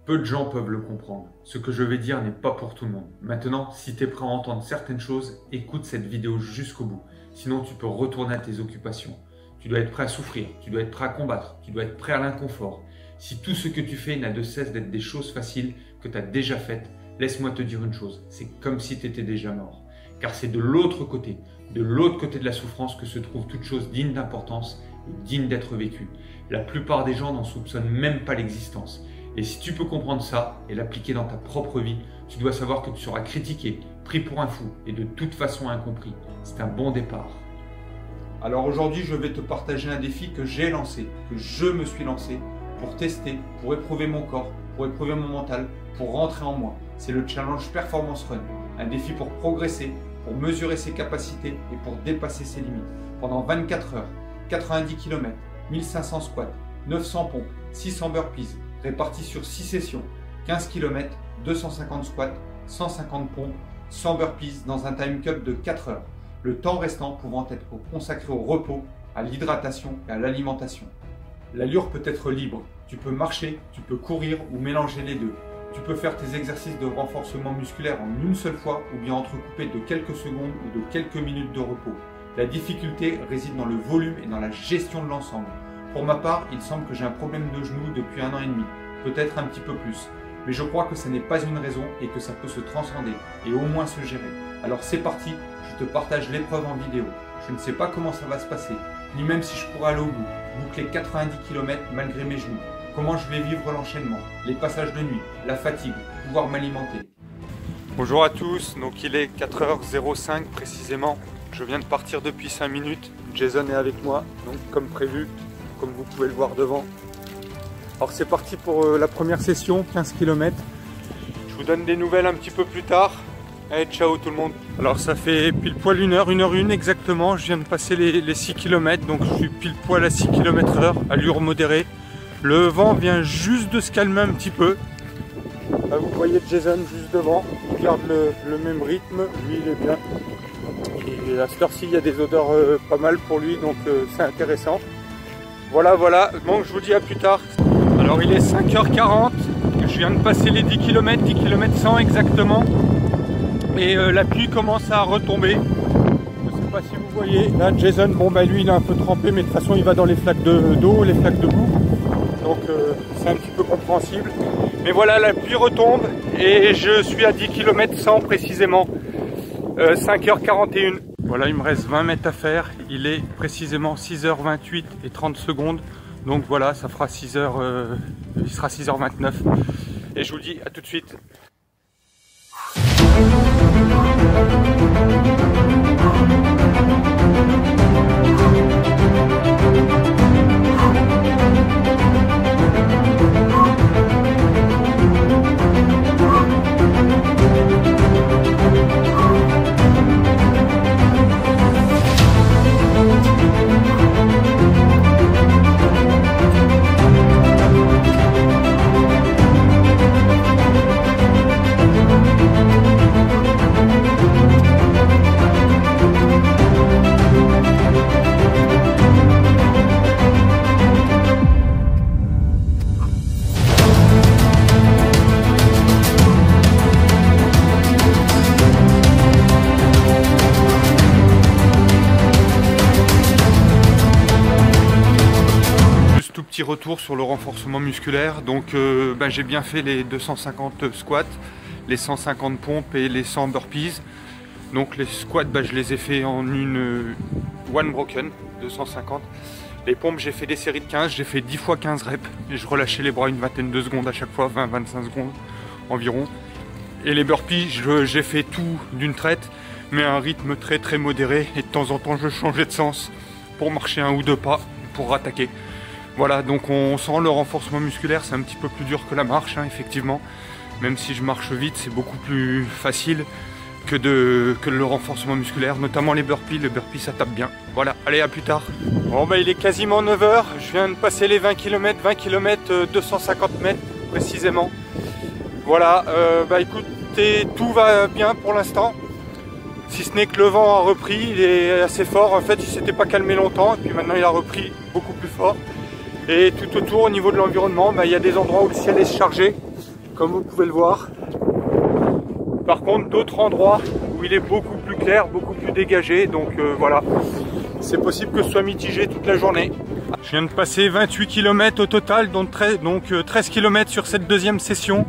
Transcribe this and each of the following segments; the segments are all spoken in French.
Peu de gens peuvent le comprendre. Ce que je vais dire n'est pas pour tout le monde. Maintenant, si tu es prêt à entendre certaines choses, écoute cette vidéo jusqu'au bout. Sinon, tu peux retourner à tes occupations. Tu dois être prêt à souffrir, tu dois être prêt à combattre, tu dois être prêt à l'inconfort. Si tout ce que tu fais n'a de cesse d'être des choses faciles que tu as déjà faites, laisse-moi te dire une chose, c'est comme si tu étais déjà mort. Car c'est de l'autre côté de la souffrance que se trouve toute chose digne d'importance et digne d'être vécue. La plupart des gens n'en soupçonnent même pas l'existence. Et si tu peux comprendre ça et l'appliquer dans ta propre vie, tu dois savoir que tu seras critiqué, pris pour un fou et de toute façon incompris. C'est un bon départ. Alors aujourd'hui, je vais te partager un défi que j'ai lancé, que je me suis lancé pour tester, pour éprouver mon corps, pour éprouver mon mental, pour rentrer en moi. C'est le challenge Performance Run, un défi pour progresser, pour mesurer ses capacités et pour dépasser ses limites. Pendant 24 heures, 90 km, 1500 squats, 900 pompes, 600 burpees, répartis sur 6 sessions, 15 km, 250 squats, 150 pompes, 100 burpees dans un time cut de 4 heures. Le temps restant pouvant être consacré au repos, à l'hydratation et à l'alimentation. L'allure peut être libre. Tu peux marcher, tu peux courir ou mélanger les deux. Tu peux faire tes exercices de renforcement musculaire en une seule fois ou bien entrecoupés de quelques secondes ou de quelques minutes de repos. La difficulté réside dans le volume et dans la gestion de l'ensemble. Pour ma part, il semble que j'ai un problème de genou depuis 1 an et demi, peut-être un petit peu plus. Mais je crois que ce n'est pas une raison et que ça peut se transcender et au moins se gérer. Alors c'est parti, je te partage l'épreuve en vidéo. Je ne sais pas comment ça va se passer, ni même si je pourrai aller au bout, boucler 90 km malgré mes genoux. Comment je vais vivre l'enchaînement, les passages de nuit, la fatigue, pouvoir m'alimenter. Bonjour à tous, donc il est 4h05 précisément. Je viens de partir depuis 5 minutes. Jason est avec moi, donc comme prévu, comme vous pouvez le voir devant. Alors c'est parti pour la première session, 15 km. Je vous donne des nouvelles un petit peu plus tard. Allez, ciao tout le monde. Alors ça fait pile poil 1h01 exactement. Je viens de passer les 6 km, donc je suis pile poil à 6 km/h, allure modérée. Le vent vient juste de se calmer un petit peu. Là, vous voyez Jason juste devant, il garde le même rythme, lui il est bien. Et à cette heure-ci il y a des odeurs pas mal pour lui, donc c'est intéressant. Voilà, bon je vous dis à plus tard. Alors il est 5h40, je viens de passer les 10 km, 10 km 100 exactement. Et la pluie commence à retomber. Je ne sais pas si vous voyez. Là Jason, bon bah lui il est un peu trempé, mais de toute façon il va dans les flaques d'eau, les flaques de boue. Donc c'est un petit peu compréhensible. Mais voilà, la pluie retombe et je suis à 10 km 100 précisément. 5h41. Voilà, il me reste 20 mètres à faire. Il est précisément 6h28 et 30 secondes. Donc voilà, ça fera 6h, il sera 6h29. Et je vous dis à tout de suite. Petit retour sur le renforcement musculaire, donc j'ai bien fait les 250 squats, les 150 pompes et les 100 burpees. Donc les squats je les ai fait en une one broken 250. Les pompes j'ai fait des séries de 15, j'ai fait 10 fois 15 reps et je relâchais les bras une vingtaine de secondes à chaque fois, 20-25 secondes environ. Et les burpees j'ai fait tout d'une traite, mais à un rythme très modéré, et de temps en temps je changeais de sens pour marcher 1 ou 2 pas pour rattaquer. Voilà, donc on sent le renforcement musculaire, c'est un petit peu plus dur que la marche, hein, effectivement. Même si je marche vite, c'est beaucoup plus facile que le renforcement musculaire, notamment les burpees. Le burpee, ça tape bien. Voilà, allez, à plus tard. Bon, il est quasiment 9h. Je viens de passer les 20 km, 250 mètres précisément. Voilà, écoutez, tout va bien pour l'instant. Si ce n'est que le vent a repris, il est assez fort. En fait, il s'était pas calmé longtemps, et puis maintenant il a repris beaucoup plus fort. Et tout autour, au niveau de l'environnement, il y a des endroits où le ciel est chargé. comme vous pouvez le voir. Par contre, d'autres endroits où il est beaucoup plus clair, beaucoup plus dégagé. Donc voilà, c'est possible que ce soit mitigé toute la journée. Je viens de passer 28 km au total, donc 13 km sur cette deuxième session.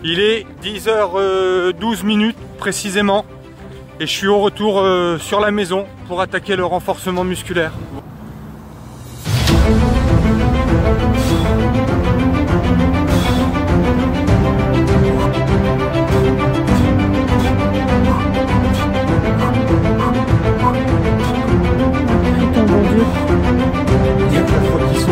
Il est 10h12 précisément. Et je suis au retour sur la maison pour attaquer le renforcement musculaire. Putain, mon Dieu. Il y a plein de fois qui sont.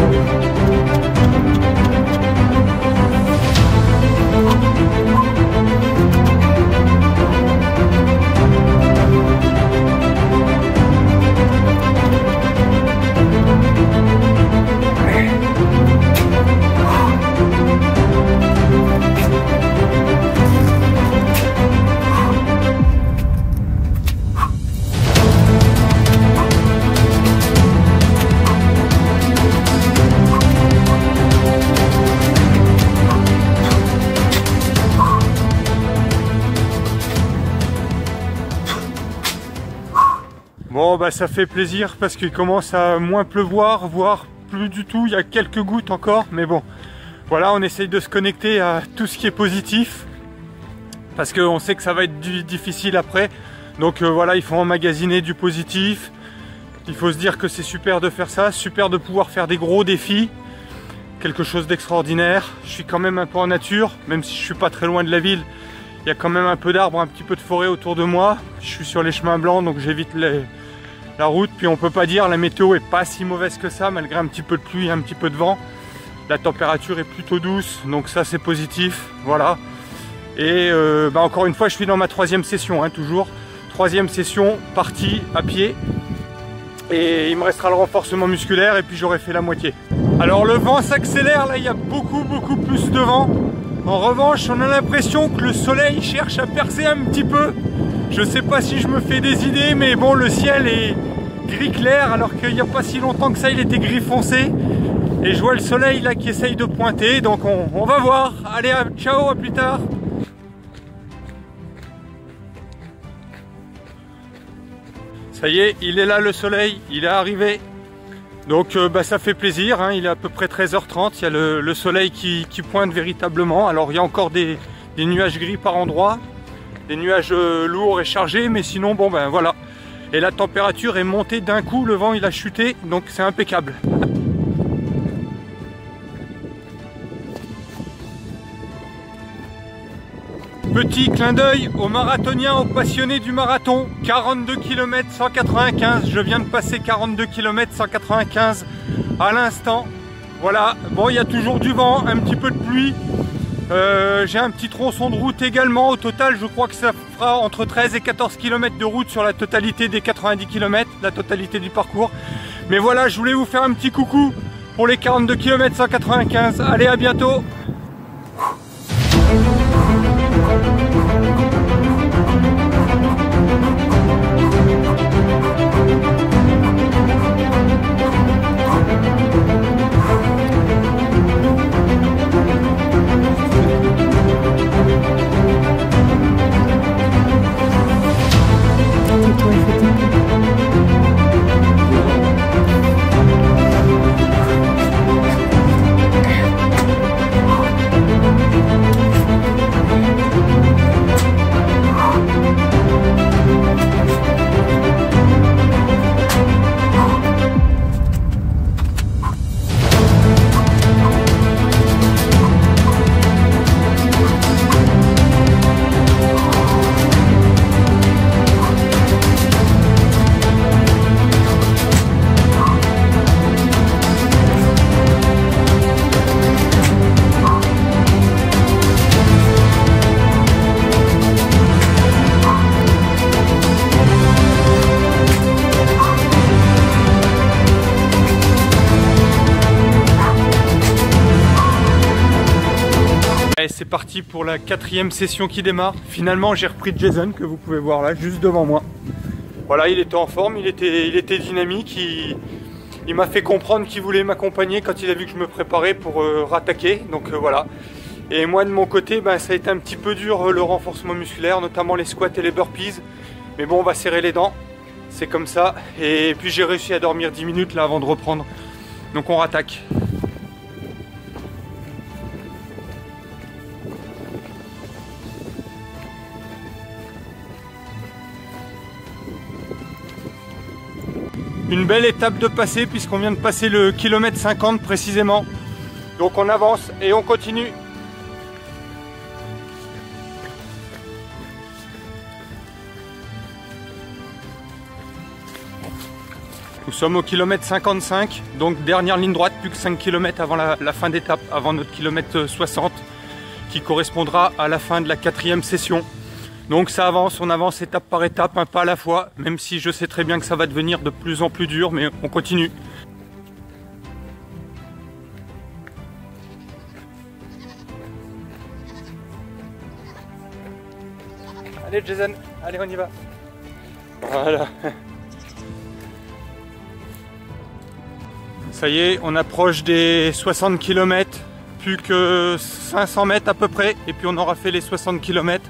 Bon bah ça fait plaisir parce qu'il commence à moins pleuvoir, voire plus du tout, il y a quelques gouttes encore, mais bon, voilà, on essaye de se connecter à tout ce qui est positif, parce qu'on sait que ça va être difficile après, donc voilà, il faut emmagasiner du positif, il faut se dire que c'est super de faire ça, super de pouvoir faire des gros défis, quelque chose d'extraordinaire. Je suis quand même un peu en nature, même si je suis pas très loin de la ville, il y a quand même un peu d'arbres, un petit peu de forêt autour de moi, je suis sur les chemins blancs, donc j'évite la route, puis on peut pas dire la météo est pas si mauvaise que ça, malgré un petit peu de pluie, un petit peu de vent. La température est plutôt douce, donc ça c'est positif, voilà. Et encore une fois, je suis dans ma troisième session, hein, toujours. Troisième session, partie à pied. Et il me restera le renforcement musculaire et puis j'aurai fait la moitié. Alors le vent s'accélère, là il y a beaucoup plus de vent. En revanche, on a l'impression que le soleil cherche à percer un petit peu. Je sais pas si je me fais des idées, mais bon, le ciel est gris clair, alors qu'il n'y a pas si longtemps que ça, il était gris foncé. Et je vois le soleil là qui essaye de pointer, donc on va voir. Allez, ciao, à plus tard. Ça y est, il est là le soleil, il est arrivé. Donc ça fait plaisir, hein, il est à peu près 13h30, il y a le soleil qui pointe véritablement. Alors il y a encore des nuages gris par endroits, des nuages lourds et chargés, mais sinon bon ben voilà. Et la température est montée d'un coup, le vent il a chuté, donc c'est impeccable. Petit clin d'œil aux marathoniens, aux passionnés du marathon. 42 km 195, je viens de passer 42 km 195 à l'instant. Voilà, bon il y a toujours du vent, un petit peu de pluie. J'ai un petit tronçon de route également. Au total, je crois que ça fera entre 13 et 14 km de route sur la totalité des 90 km, la totalité du parcours. Mais voilà, je voulais vous faire un petit coucou pour les 42 km 195. Allez, à bientôt! C'est parti pour la 4e session qui démarre. Finalement j'ai repris Jason que vous pouvez voir là juste devant moi. Voilà, il était en forme, il était dynamique, il m'a fait comprendre qu'il voulait m'accompagner quand il a vu que je me préparais pour rattaquer. Donc voilà, Et moi de mon côté, ça a été un petit peu dur le renforcement musculaire, notamment les squats et les burpees. Mais bon, on va serrer les dents, c'est comme ça. Et puis j'ai réussi à dormir 10 minutes là avant de reprendre. Donc on rattaque. Une belle étape de passer puisqu'on vient de passer le kilomètre 50 précisément. Donc on avance et on continue. Nous sommes au kilomètre 55, donc dernière ligne droite, plus que 5 km avant la fin d'étape, avant notre kilomètre 60, qui correspondra à la fin de la 4e session. Donc ça avance, on avance étape par étape, un pas à la fois, même si je sais très bien que ça va devenir de plus en plus dur, mais on continue. Allez Jason, allez on y va. Voilà. Ça y est, on approche des 60 km, plus que 500 mètres à peu près, et puis on aura fait les 60 km.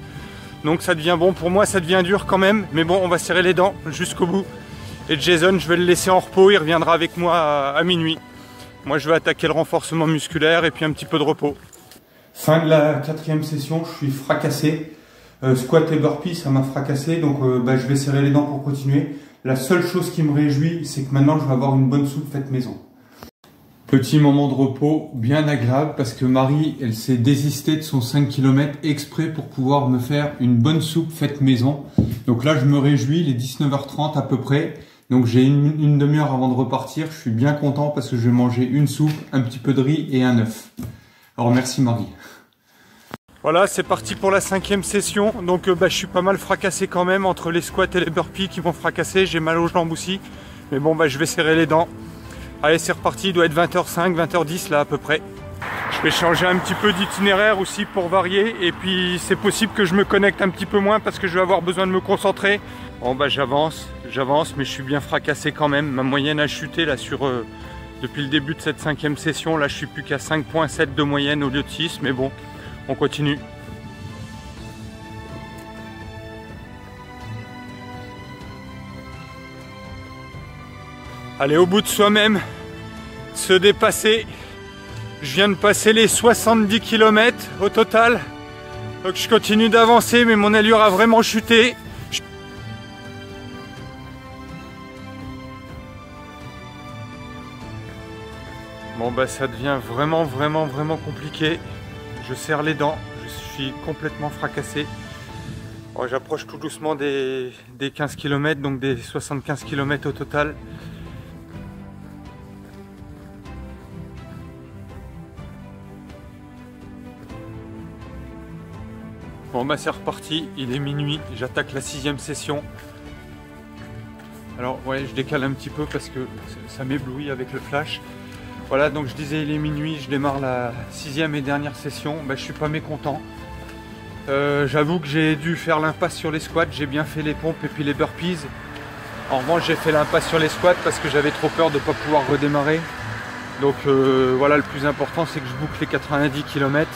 Donc ça devient bon, pour moi ça devient dur quand même, mais bon on va serrer les dents jusqu'au bout. Et Jason, je vais le laisser en repos, il reviendra avec moi à minuit. Moi je vais attaquer le renforcement musculaire et puis un petit peu de repos. Fin de la 4e session, je suis fracassé. Squat et burpee, ça m'a fracassé, donc je vais serrer les dents pour continuer. La seule chose qui me réjouit, c'est que maintenant je vais avoir une bonne soupe faite maison. Petit moment de repos bien agréable parce que Marie, elle s'est désistée de son 5 km exprès pour pouvoir me faire une bonne soupe faite maison. Donc là, je me réjouis, il est 19h30 à peu près. Donc j'ai une demi-heure avant de repartir. Je suis bien content parce que je vais manger une soupe, un petit peu de riz et un œuf. Alors merci Marie. Voilà, c'est parti pour la 5e session. Donc je suis pas mal fracassé quand même entre les squats et les burpees qui vont fracasser. J'ai mal aux jambes aussi. Mais bon, je vais serrer les dents. Allez, c'est reparti, il doit être 20h05, 20h10 là à peu près. Je vais changer un petit peu d'itinéraire aussi pour varier. Et puis c'est possible que je me connecte un petit peu moins parce que je vais avoir besoin de me concentrer. Bon j'avance, mais je suis bien fracassé quand même. Ma moyenne a chuté là depuis le début de cette 5e session. Là je suis plus qu'à 5,7 de moyenne au lieu de 6. Mais bon, on continue. Aller au bout de soi-même, se dépasser. Je viens de passer les 70 km au total. Donc je continue d'avancer, mais mon allure a vraiment chuté. Bon ça devient vraiment compliqué. Je serre les dents, je suis complètement fracassé. Bon, j'approche tout doucement des 15 km, donc des 75 km au total. Bon c'est reparti, il est minuit, j'attaque la 6e session. Alors ouais, je décale un petit peu parce que ça m'éblouit avec le flash. Voilà, donc je disais il est minuit, je démarre la 6e et dernière session. Je suis pas mécontent. J'avoue que j'ai dû faire l'impasse sur les squats, j'ai bien fait les pompes et puis les burpees. En revanche j'ai fait l'impasse sur les squats parce que j'avais trop peur de ne pas pouvoir redémarrer. Donc voilà, le plus important c'est que je boucle les 90 km.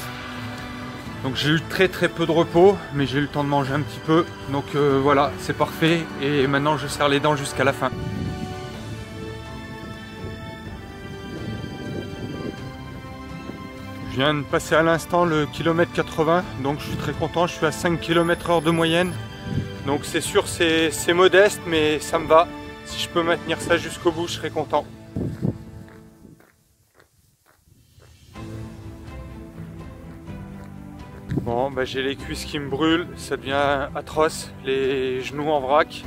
Donc j'ai eu très peu de repos, mais j'ai eu le temps de manger un petit peu. Donc voilà, c'est parfait. Et maintenant je serre les dents jusqu'à la fin. Je viens de passer à l'instant le kilomètre 80, donc je suis très content. Je suis à 5 km/h de moyenne. Donc c'est sûr, c'est modeste, mais ça me va. Si je peux maintenir ça jusqu'au bout, je serai content. Bon, j'ai les cuisses qui me brûlent, ça devient atroce, les genoux en vrac.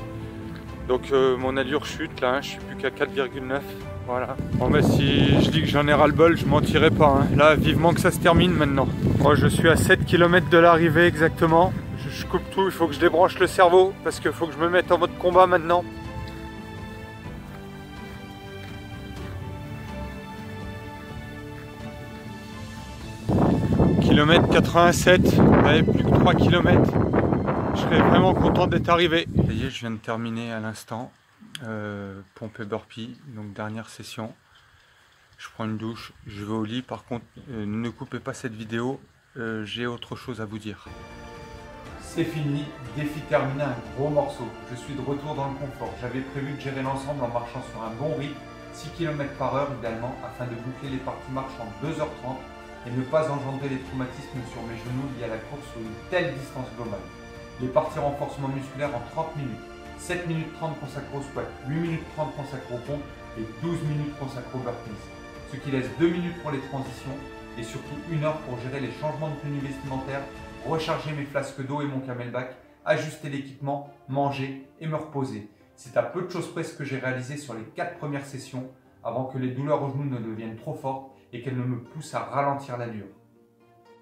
Donc mon allure chute là, je suis plus qu'à 4,9. Voilà. Bon si je dis que j'en ai ras-le-bol, je mentirai pas. Hein. Là, vivement que ça se termine maintenant. Moi je suis à 7 km de l'arrivée exactement. Je coupe tout, il faut que je débranche le cerveau parce qu'il faut que je me mette en mode combat maintenant. Kilomètre 87, plus que 3 km. Je serais vraiment content d'être arrivé. Ça y est, je viens de terminer à l'instant. Pompe et burpee, donc dernière session. Je prends une douche, je vais au lit. Par contre, ne coupez pas cette vidéo. j'ai autre chose à vous dire. C'est fini, défi terminé, un gros morceau. Je suis de retour dans le confort. J'avais prévu de gérer l'ensemble en marchant sur un bon rythme, 6 km/h idéalement, afin de boucler les parties marche en 2h30 et ne pas engendrer les traumatismes sur mes genoux liés à la course sur une telle distance globale. Les parties renforcement musculaire en 30 minutes, 7 minutes 30 consacrées au squat, 8 minutes 30 consacrées au pompe et 12 minutes consacrées au burpees. Ce qui laisse 2 minutes pour les transitions et surtout 1 heure pour gérer les changements de tenue vestimentaire, recharger mes flasques d'eau et mon camelback, ajuster l'équipement, manger et me reposer. C'est à peu de choses près ce que j'ai réalisé sur les 4 premières sessions avant que les douleurs aux genoux ne deviennent trop fortes et qu'elles ne me poussent à ralentir l'allure.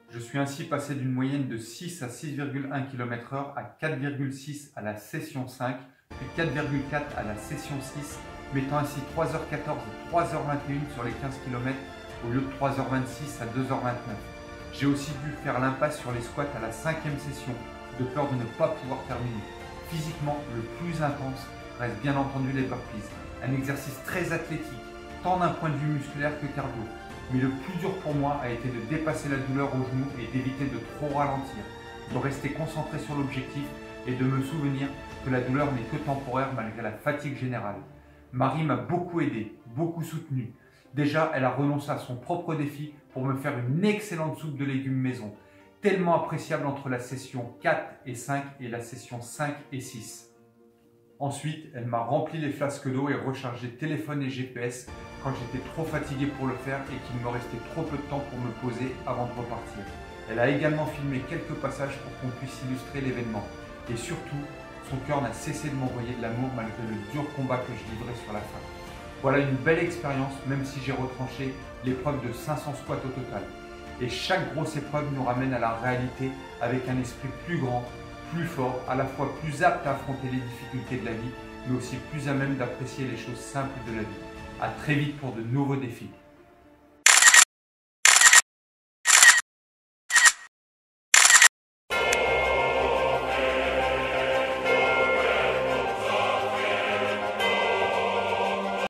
Je suis ainsi passé d'une moyenne de 6 à 6,1 km/h à 4,6 à la session 5, puis 4,4 à la session 6, mettant ainsi 3h14 et 3h21 sur les 15 km au lieu de 3h26 à 2h29. J'ai aussi dû faire l'impasse sur les squats à la 5e session, de peur de ne pas pouvoir terminer. Physiquement, le plus intense reste bien entendu les burpees, un exercice très athlétique, tant d'un point de vue musculaire que cardio. Mais le plus dur pour moi a été de dépasser la douleur au genou et d'éviter de trop ralentir, de rester concentré sur l'objectif et de me souvenir que la douleur n'est que temporaire malgré la fatigue générale. Marie m'a beaucoup aidé, beaucoup soutenu. Déjà, elle a renoncé à son propre défi pour me faire une excellente soupe de légumes maison, tellement appréciable entre la session 4 et 5 et la session 5 et 6. Ensuite, elle m'a rempli les flasques d'eau et rechargé téléphone et GPS quand j'étais trop fatigué pour le faire et qu'il me restait trop peu de temps pour me poser avant de repartir. Elle a également filmé quelques passages pour qu'on puisse illustrer l'événement. Et surtout, son cœur n'a cessé de m'envoyer de l'amour malgré le dur combat que je livrais sur la fin. Voilà une belle expérience, même si j'ai retranché l'épreuve de 500 squats au total. Et chaque grosse épreuve nous ramène à la réalité avec un esprit plus grand, plus fort, à la fois plus apte à affronter les difficultés de la vie, mais aussi plus à même d'apprécier les choses simples de la vie. À très vite pour de nouveaux défis.